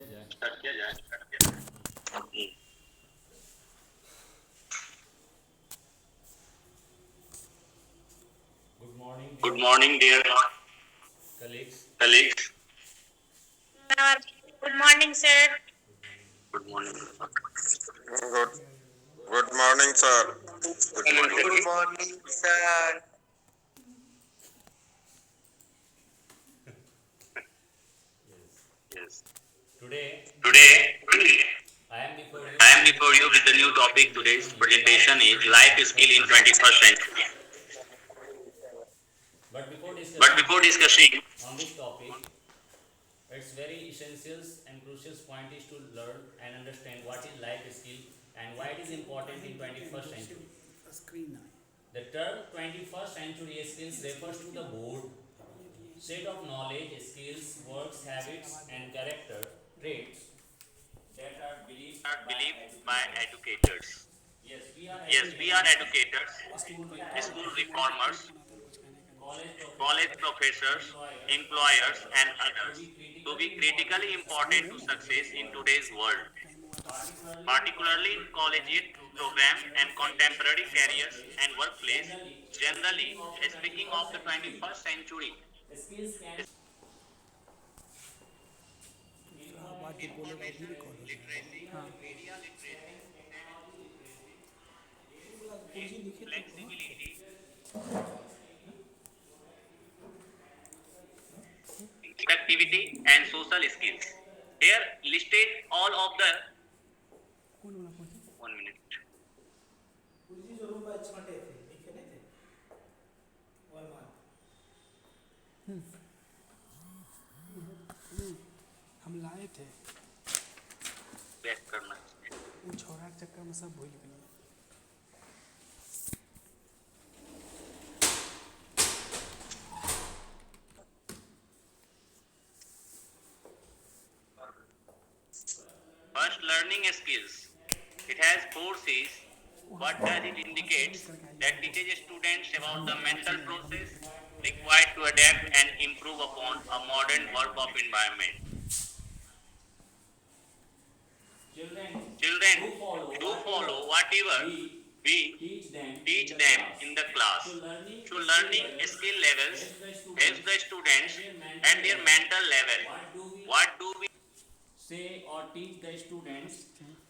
Start किया जाए। Good morning, good dear morning dear colleagues. Colleagues. Good morning, sir. Good morning. Good, good morning, sir. Good morning. Good morning, sir. Yes. Yes. Today, Today I am before you I with am a new before you with topic. the new Today's topic. presentation Today's is life presentation is skill in life skill 21st in century. 21st century. But before But discussing before discussing on this topic, it's very essential and crucial point is to learn and understand what is life skill and why it is important in 21st century. The term 21st century skills refers to the broad set of knowledge, skills, works, habits, and character traits that are believed are by believed by educators. educators. Yes, we are Yes, we are educators, educators, school school reformers, reformers, college college professors, professors, employers, and employers, others and to others be to critically be important critically to important success to in success today's in world, today's world, particularly particularly in in collegiate collegiate programs programs and and careers contemporary and careers workplace. and workplace. Generally, Generally, speaking of the speaking 21st of the century, 21st century, skills can information literacy, media literacy, technology literacy, flexibility, productivity, and social skills. Here listed all of the 1 minute. हम लाए थे Back करना। वो छोरा के चक्कर में सब भूल गए First, learning skills. It has four C's. What does it indicate? That teaches students about the mental process required to adapt and improve upon a modern work of environment. children Children do follow do whatever follow whatever we we teach them in teach the them class. in the class. So learning So skill learning levels skill levels helps the helps students the students at their mental at their level. mental level. What do we What do we say or teach the students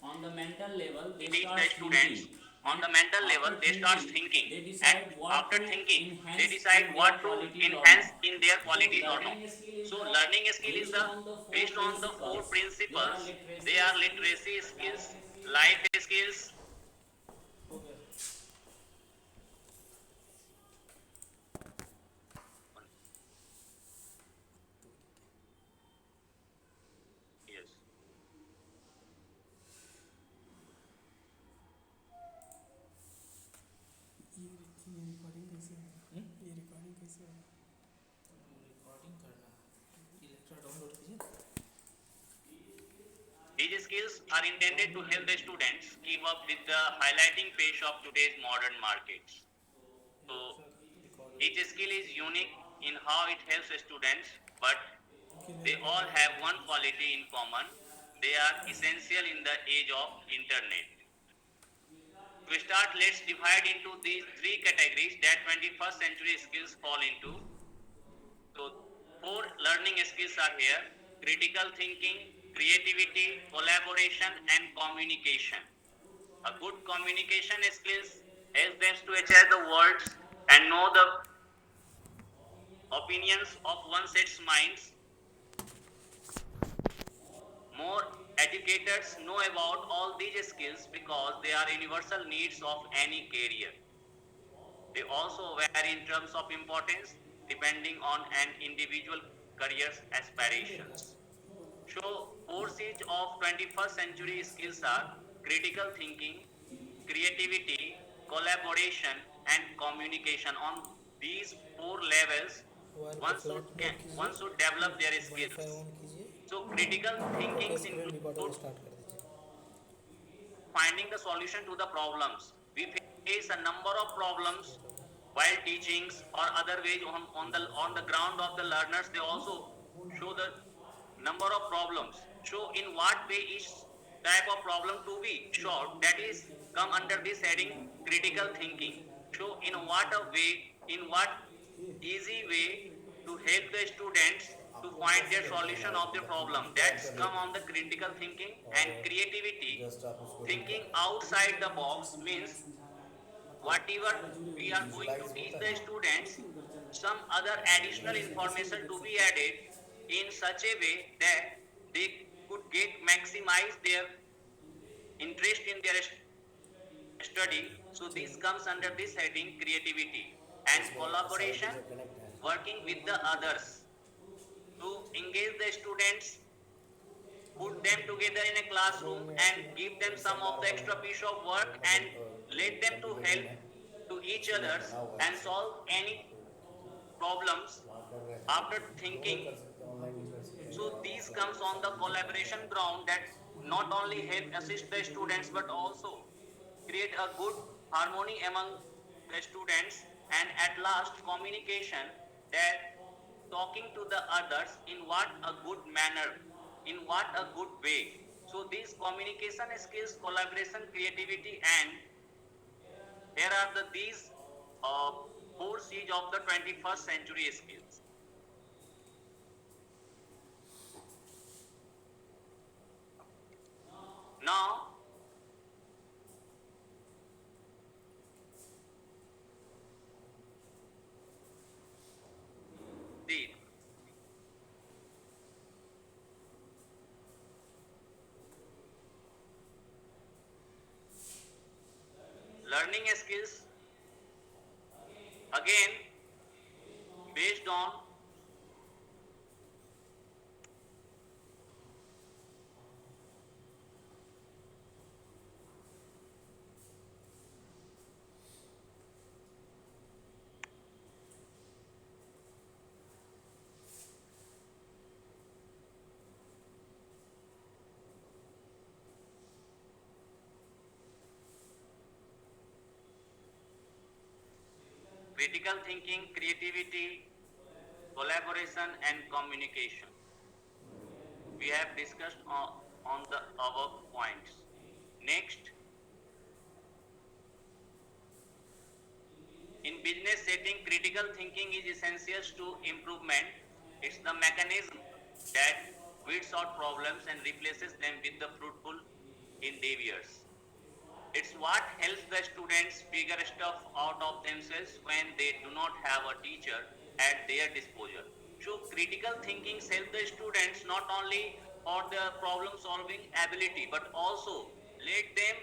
on the mental level? They teach start the students thinking, on and the mental level? after They start thinking, thinking, they and decide what after to thinking they enhance decide in their what to qualities or enhance not. in their So qualities or not. learning skill is So the learning skill is based the on the four based on the four principles. They are principles. They literacy are skills, literacy skills, life skills. life skills. Yes. ये recording कैसे होगा ये recording कैसे होगा recording करना ये lecture download कीजिए। These skills are intended to help the students keep up with the highlighting pace of today's modern markets. So each skill is unique in how it helps students, but they all have one quality in common. They are essential in the age of internet. To start, let's divide into these three categories that 21st century skills fall into. So four learning skills are here: critical thinking, creativity, collaboration, and communication. A good communication skills helps them to share the words and know the opinions of one set's minds. More educators know about all these skills because they are universal needs of any career. They also vary in terms of importance depending on an individual career's aspirations. So, four C's of 21st century skills are critical thinking, creativity, collaboration, and communication. On these four levels, mobile को flight mode one कीजिए, should develop their wifi skills. On कीजिए So, critical और thinkings screen recorder include start कर दीजिए। finding the solution to the problems. We face a number of problems while teachings or other ways on the ground of the learners. They also show the number of problems. So in what way each type of problem to be solved, that is come under this heading critical thinking. So in what a way, in what easy way to help the students to find their solution of the problem, that's come on the critical thinking. And creativity, thinking outside the box, means whatever we are going to teach the students, some other additional information to be added in such a way that they could get maximize their interest in their study. So this comes under this heading creativity. And collaboration, working with the others to engage the students, put them together in a classroom and give them some of the extra piece of work and let them to help to each others and solve any problems after thinking. So these comes on the collaboration ground that not only help assist the students but also create a good harmony among the students. And at last communication, that talking to the others in what a good manner, in what a good way. So these communication skills, collaboration, creativity, and here are these uh, four C's of the 21st century skills. Now, the learning skills, again based on critical thinking, creativity, collaboration, and communication. We have discussed on the above points. Next, in business setting, critical thinking is essential to improvement. It's the mechanism that weeds out problems and replaces them with the fruitful endeavors. It's what helps the students figure stuff out of themselves when they do not have a teacher at their disposal. So critical thinking helps the students not only for their problem solving ability but also let them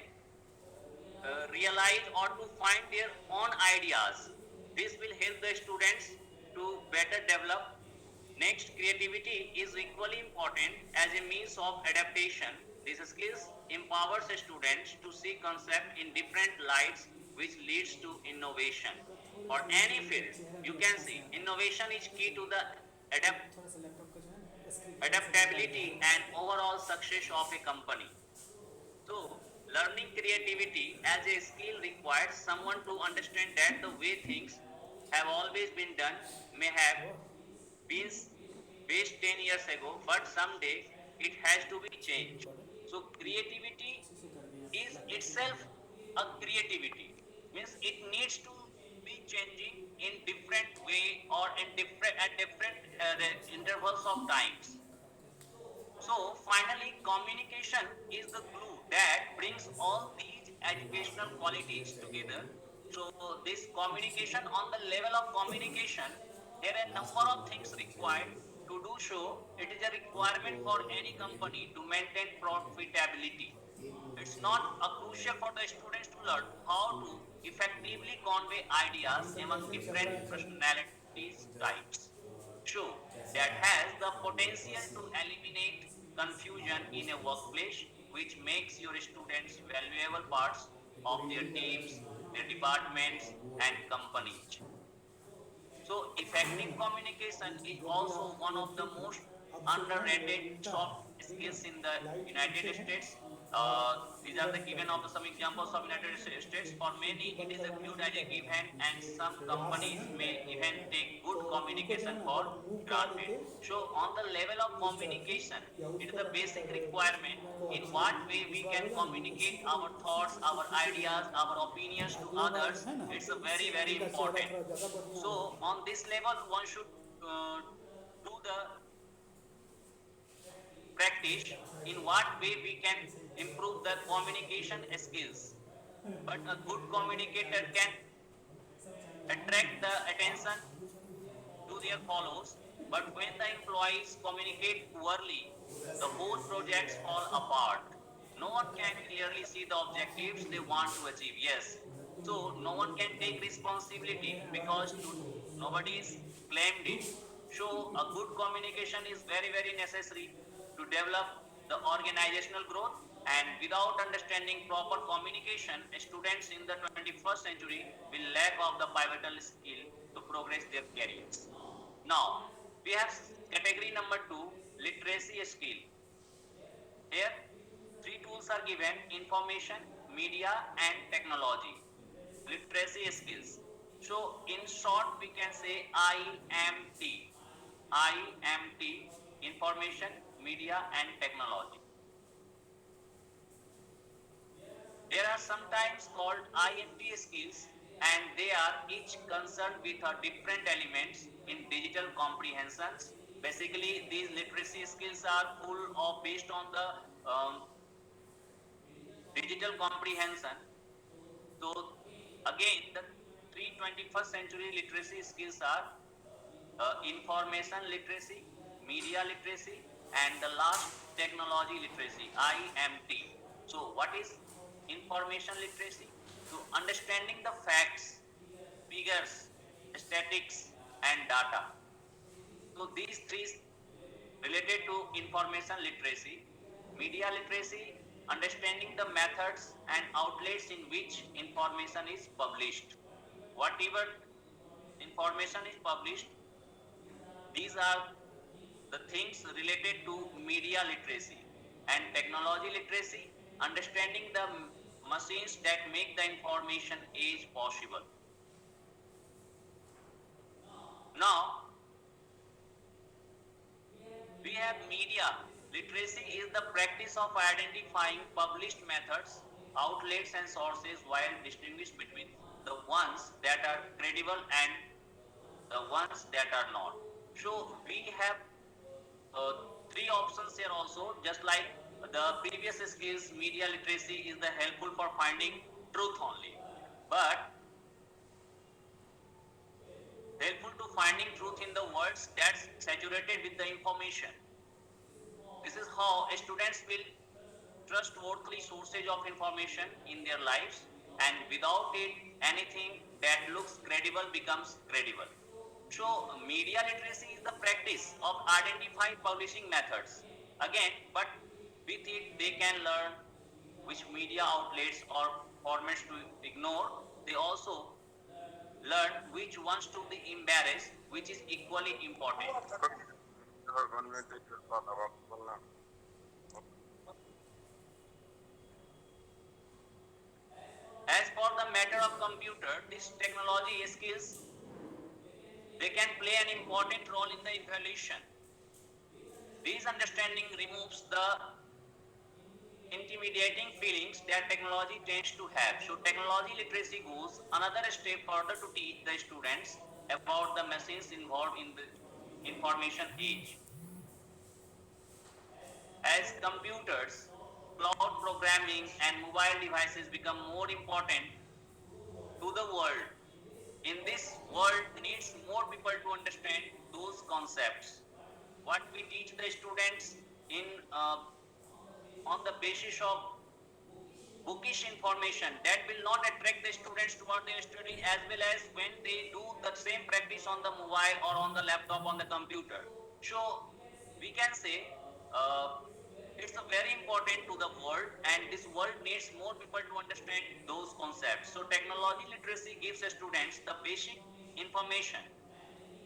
realize or to find their own ideas. This will help the students to better develop. Next, creativity is equally important as a means of adaptation. These skills empowers students to see concepts in different lights, which leads to innovation. For any field, you can see innovation is key to the adaptability and overall success of a company. So, learning creativity as a skill requires someone to understand that the way things have always been done may have been based 10 years ago, but someday it has to be changed. So, creativity is itself a creativity, means it needs to be changing in different way or in different at different intervals of times. So finally, communication is the glue that brings all these educational qualities together. So this communication, on the level of communication, there are a number of things required to do so. It is a requirement for any company to maintain profitability. It's not a crucial for the students to learn how to effectively convey ideas among different personalities types. Show that has the potential to eliminate confusion in a workplace, which makes your students valuable parts of their teams, their departments, and companies. So, effective communication is also one of the most underrated soft skills in the United States. These are the given of the some examples of United States. For many, it is viewed as a given, and some companies may even take good communication for granted. So, on the level of communication, it is the basic requirement in what way we can communicate our thoughts, our ideas, our opinions to others. It's a very, very important. So, on this level, one should do the practice in what way we can improve the communication skills. But a good communicator can attract the attention to their followers, but when the employees communicate poorly, the whole projects fall apart. No one can clearly see the objectives they want to achieve. Yes. So no one can take responsibility because nobody is claimed it. So a good communication is very, very necessary to develop the organizational growth, and without understanding proper communication, students in the 21st century will lack of the pivotal skill to progress their careers. Now, we have category number 2, literacy skill. Here, three tools are given: information, media, and technology. Literacy skills. So, in short, we can say IMT. IMT, information, media, and technology. There are sometimes called INT skills, and they are each concerned with different elements in digital comprehensions. Basically, these literacy skills are full of based on the digital comprehension. So, again, the three 21st century literacy skills are information literacy, media literacy, and the last technology literacy, IMT. So, what is information literacy? So, understanding the facts, figures, statistics, and data. So, these three related to information literacy. Media literacy, understanding the methods and outlets in which information is published. Whatever information is published, these are the things related to media literacy. And technology literacy, understanding the machines that make the information age possible. Now, we have media literacy is the practice of identifying published methods, outlets, and sources while distinguish between the ones that are credible and the ones that are not. So we have three options here also, just like the previous skills. Media literacy is the helpful for finding truth only, but helpful to finding truth in the words that's saturated with the information. This is how students will trustworthy sources of information in their lives, and without it, anything that looks credible becomes credible. So, media literacy is the practice of identifying publishing methods. Again, but with it, they can learn which media outlets or formats to ignore. They also learn which ones to be embarrassed, which is equally important. As for the matter of computer, this technology skills, they can play an important role in the evaluation. This understanding removes the intimidating feelings that technology tends to have. So technology literacy goes another step further to teach the students about the machines involved in the information age. As computers, cloud programming, and mobile devices become more important to the world, in this world needs more people to understand those concepts. What we teach the students in on the basis of bookish information, that will not attract the students toward their study, as well as when they do the same practice on the mobile or on the laptop, on the computer. So we can say it's a very important to the world, and this world needs more people to understand those concepts. So technology literacy gives the students the basic information,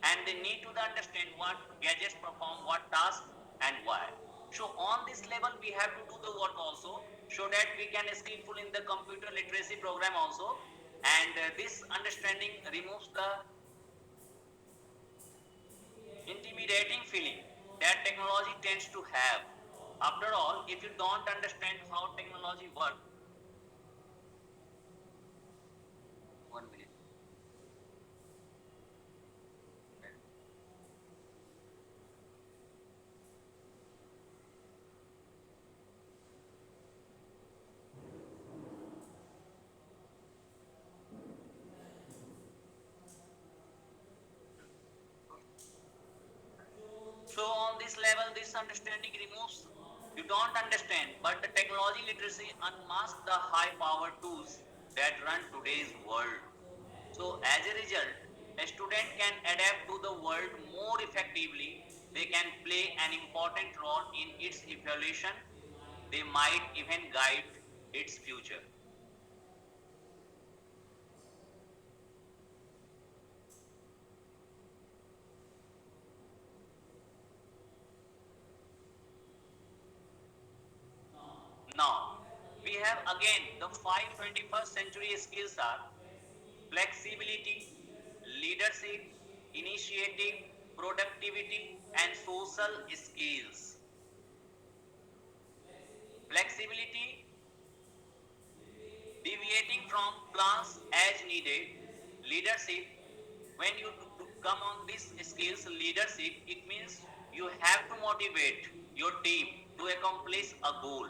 and they need to understand what gadgets perform what tasks and why. So on this level, we have to do the work also, so that we can skillful in the computer literacy program also, and this understanding removes the intimidating feeling that technology tends to have. After all, if you don't understand how technology works, 1 minute. So on this level, this understanding removes, you don't understand, but the technology literacy unmasks the high-powered tools that run today's world. So as a result, a student can adapt to the world more effectively. They can play an important role in its evolution. They might even guide its future. Now, we have again the five 21st century skills are flexibility, leadership, initiative, productivity, and social skills. Flexibility, deviating from plans as needed. Leadership, when you come on these skills, leadership, it means you have to motivate your team to accomplish a goal.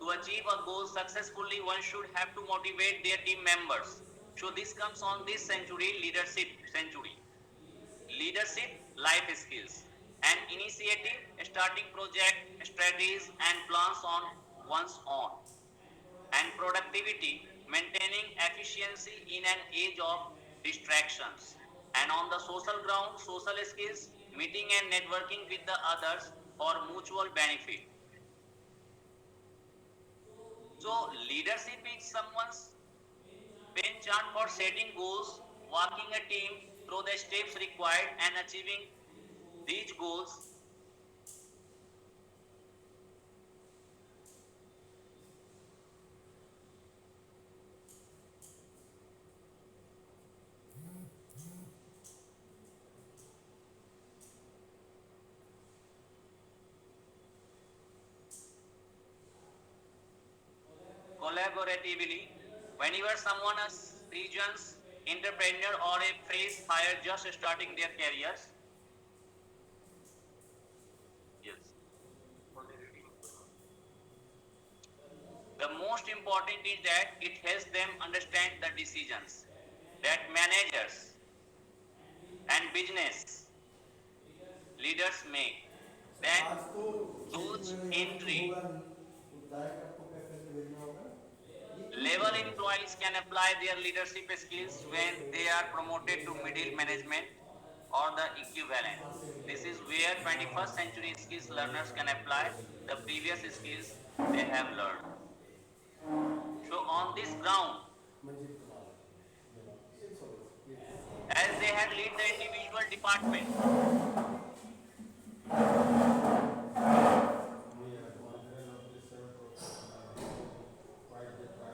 To achieve a goal successfully, one should have to motivate their team members. So this comes on this century, leadership century. Leadership, life skills, and initiative, starting project, strategies, and plans on one's own, and productivity, maintaining efficiency in an age of distractions. And on the social ground, social skills, meeting and networking with the others for mutual benefit. So, leadership is someone's penchant for setting goals, walking a team through the steps required, and achieving these goals. Collaboratively. Whenever someone is regions, entrepreneur or a fresh hire just starting their careers, yes. The most important is that it helps them understand the decisions that managers and business leaders make. Then आज तो छः those बजे यहाँ पे entry होगा नहीं तो direct आपको कैफे से भेजना होगा ये क्यों level होगा employees can apply their leadership skills when they are promoted to middle management or the equivalent. This is where 21st century skills learners can apply the previous skills they have learned. So on this ground, मंजिल Kumar It's always as they had lead the individual department,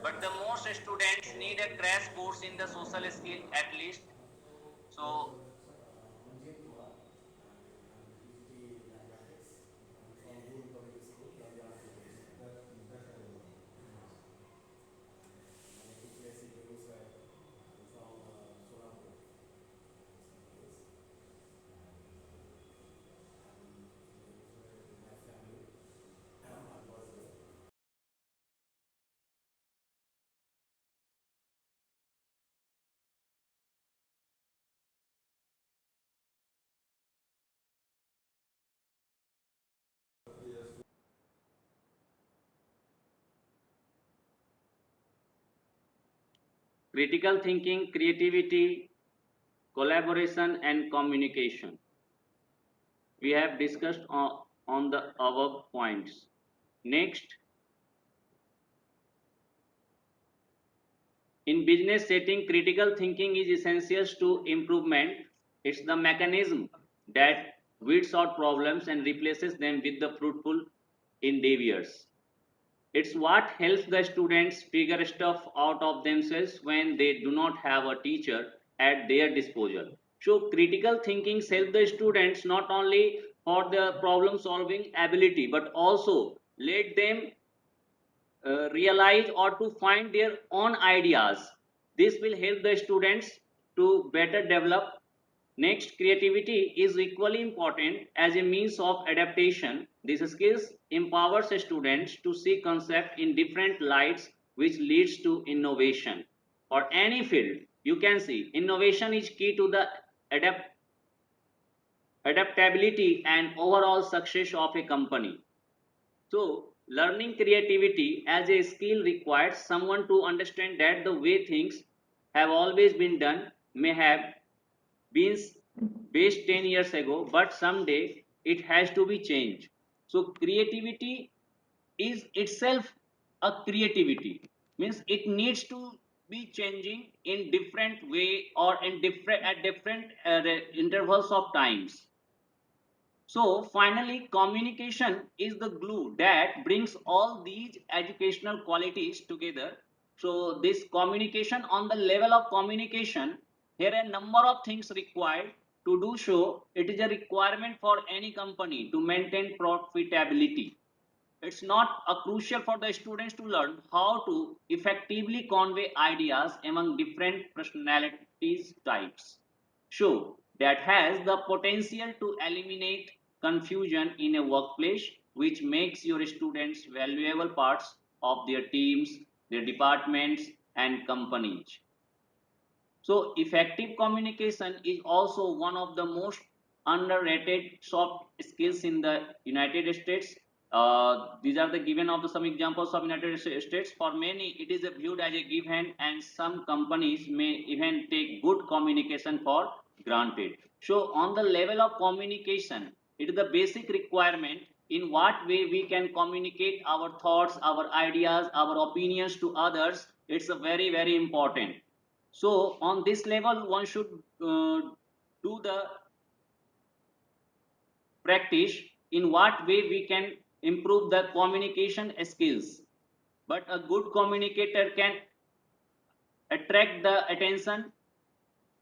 but the most students need a crash course in the social skill at least. So critical thinking, creativity, collaboration, and communication. We have discussed on the above points. Next, in business setting, critical thinking is essential to improvement. It's the mechanism that weeds out problems and replaces them with the fruitful endeavors. It's what helps the students figure stuff out of themselves when they do not have a teacher at their disposal. So critical thinking helps the students not only for the problem solving ability but also let them realize or to find their own ideas. This will help the students to better develop. Next, creativity is equally important as a means of adaptation. These skills empowers students to see concepts in different lights, which leads to innovation. For any field, you can see innovation is key to the adaptability and overall success of a company. So, learning creativity as a skill requires someone to understand that the way things have always been done may have been based 10 years ago, but someday it has to be changed. So, creativity is itself a creativity, means it needs to be changing in different way or in different at different intervals of times. So finally, communication is the glue that brings all these educational qualities together. So this communication, on the level of communication, here are a number of things required to do so. It is a requirement for any company to maintain profitability. It's not a crucial for the students to learn how to effectively convey ideas among different personalities types. So that has the potential to eliminate confusion in a workplace, which makes your students valuable parts of their teams, their departments and companies. So effective communication is also one of the most underrated soft skills in the United States. These are the given of the some examples of United States. For many, it is viewed as a given, and some companies may even take good communication for granted. So, on the level of communication, it is the basic requirement in what way we can communicate our thoughts, our ideas, our opinions to others. It's a very important. So on this level, one should do the practice in what way we can improve the communication skills. But a good communicator can attract the attention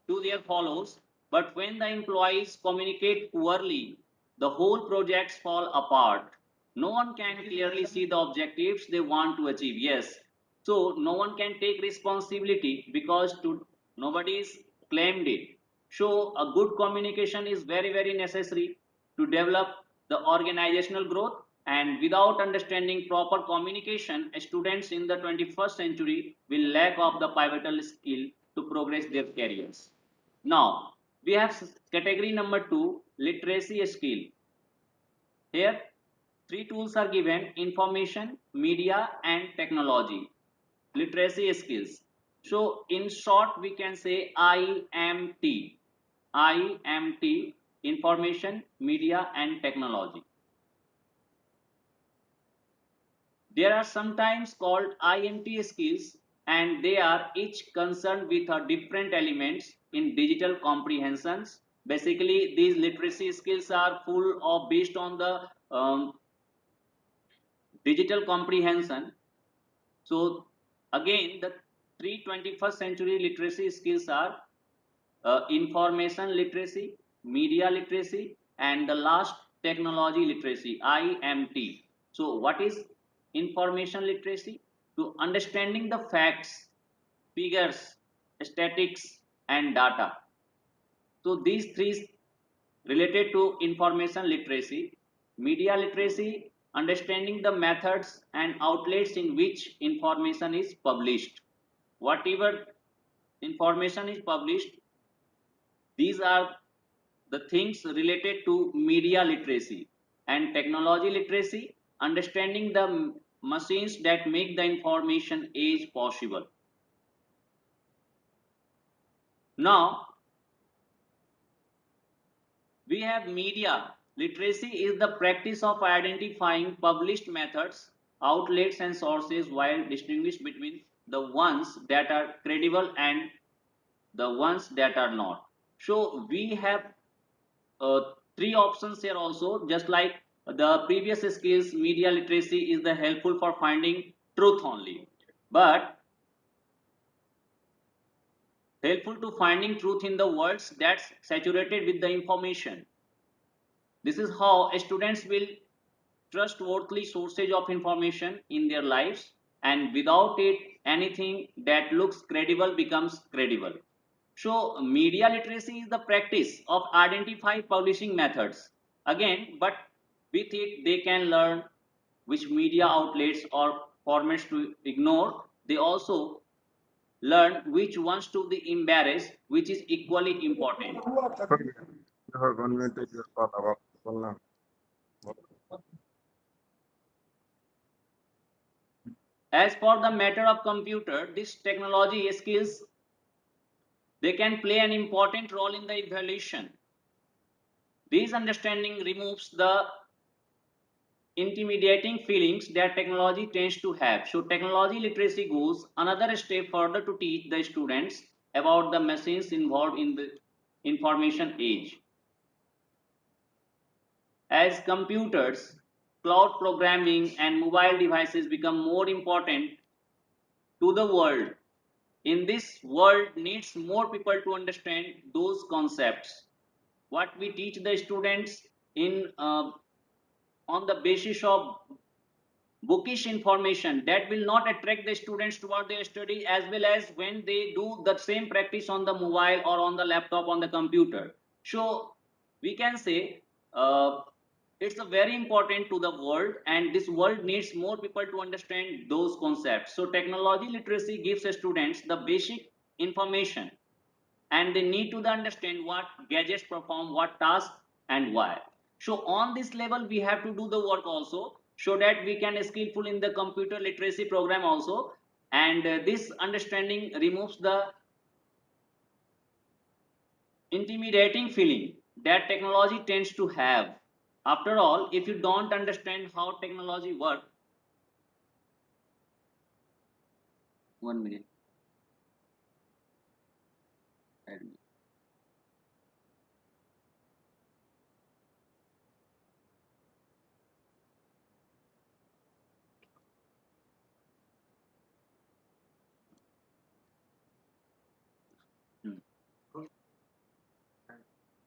to their follows. But when the employees communicate poorly, the whole projects fall apart. No one can clearly see the objectives they want to achieve. Yes. So no one can take responsibility because nobody is claimed it. So a good communication is very necessary to develop the organizational growth, and without understanding proper communication, students in the 21st century will lack of the pivotal skill to progress their careers. Now, we have category number 2, literacy skill. Here, three tools are given: information, media, and technology. Literacy skills. So, in short, we can say IMT. IMT, information, media, and technology. There are sometimes called IMT skills, and they are each concerned with a different elements in digital comprehensions. Basically, these literacy skills are full of based on the digital comprehension. So again, the three 21st century literacy skills are information literacy, media literacy, and the last technology literacy, IMT. So what is information literacy? To understanding the facts, figures, statistics, and data. So these three related to information literacy. Media literacy, understanding the methods and outlets in which information is published. Whatever information is published, these are the things related to media literacy. And technology literacy, understanding the machines that make the information age possible. Now we have media literacy is the practice of identifying published methods, outlets and sources while distinguish between the ones that are credible and the ones that are not. So we have three options here also, just like the previous skills, media literacy is the helpful for finding truth only, but helpful to finding truth in the worlds that's saturated with the information. This is how students will trustworthy sources of information in their lives, and without it, anything that looks credible becomes credible. So, media literacy is the practice of identify publishing methods. Again, but with it, they can learn which media outlets or formats to ignore. They also learn which ones to be embarrassed, which is equally important. Sir, 1 minute is about बोलना. As for the matter of computer, this technology skills, they can play an important role in the evaluation. This understanding removes the intimidating feelings that technology tends to have. So technology literacy goes another step further to teach the students about the machines involved in the information age. As computers, cloud programming and mobile devices become more important to the world, in this world needs more people to understand those concepts. What we teach the students in on the basis of bookish information, that will not attract the students toward their study, as well as when they do the same practice on the mobile or on the laptop on the computer. So we can say it's a very important to the world, and this world needs more people to understand those concepts. So technology literacy gives the students the basic information, and they need to understand what gadgets perform what task and why. So on this level we have to do the work also, so that we can skillful in the computer literacy program also. And this understanding removes the intimidating feeling that technology tends to have. After all, if you don't understand how technology works, 1 minute. Hmm.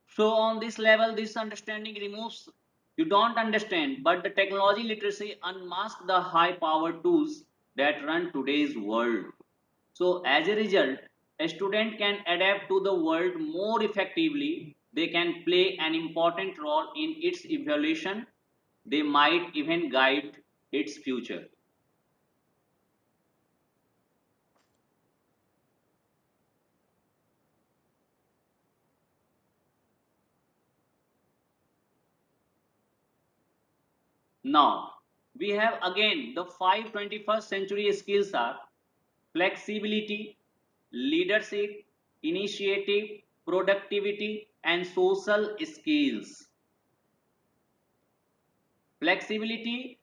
So on this level, this understanding removes, you don't understand, but the technology literacy unmasks the high powered tools that run today's world. So as a result, a student can adapt to the world more effectively. They can play an important role in its evolution. They might even guide its future. Now, we have again the five 21st century skills are flexibility, leadership, initiative, productivity, and social skills. Flexibility,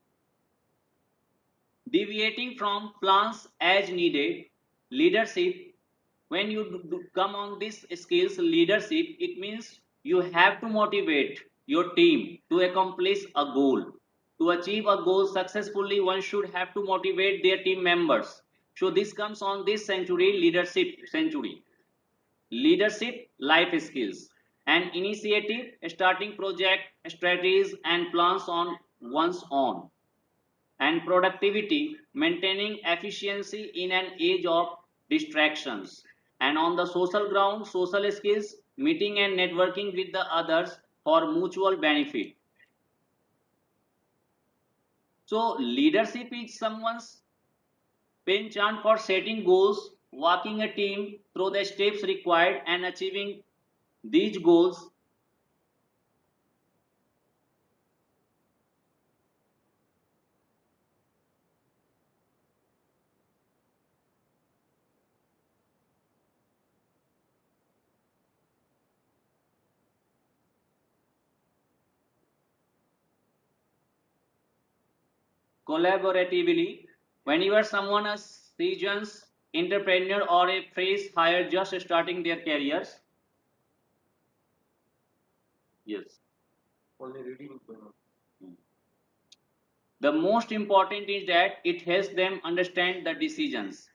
deviating from plans as needed. Leadership, when you come on these skills, leadership, it means you have to motivate your team to accomplish a goal. To achieve a goal successfully, one should have to motivate their team members. So this comes on this century, leadership century. Leadership, life skills, and initiative, starting project strategies and plans on one's own. And productivity, maintaining efficiency in an age of distractions. And on the social ground, social skills, meeting and networking with the others for mutual benefit. So leadership is someone's penchant for setting goals, walking a team through the steps required and achieving these goals. Collaboratively, whenever someone is seasoned entrepreneur or a fresh hire just starting their careers. Yes. Only reading. The most important is that it helps them understand the decisions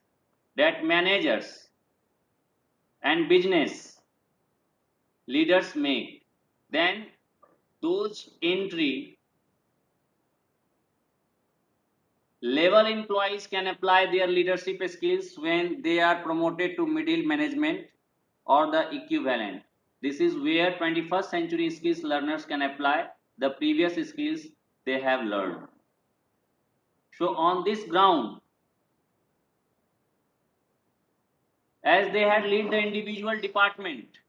that managers and business leaders make. Then those entry level employees can apply their leadership skills when they are promoted to middle management or the equivalent. This is where 21st century skills learners can apply the previous skills they have learned. So on this ground, as they had lead the individual department,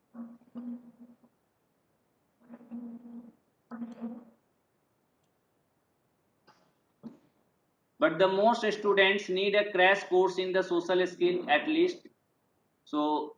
but the most students need a crash course in the social skill at least. So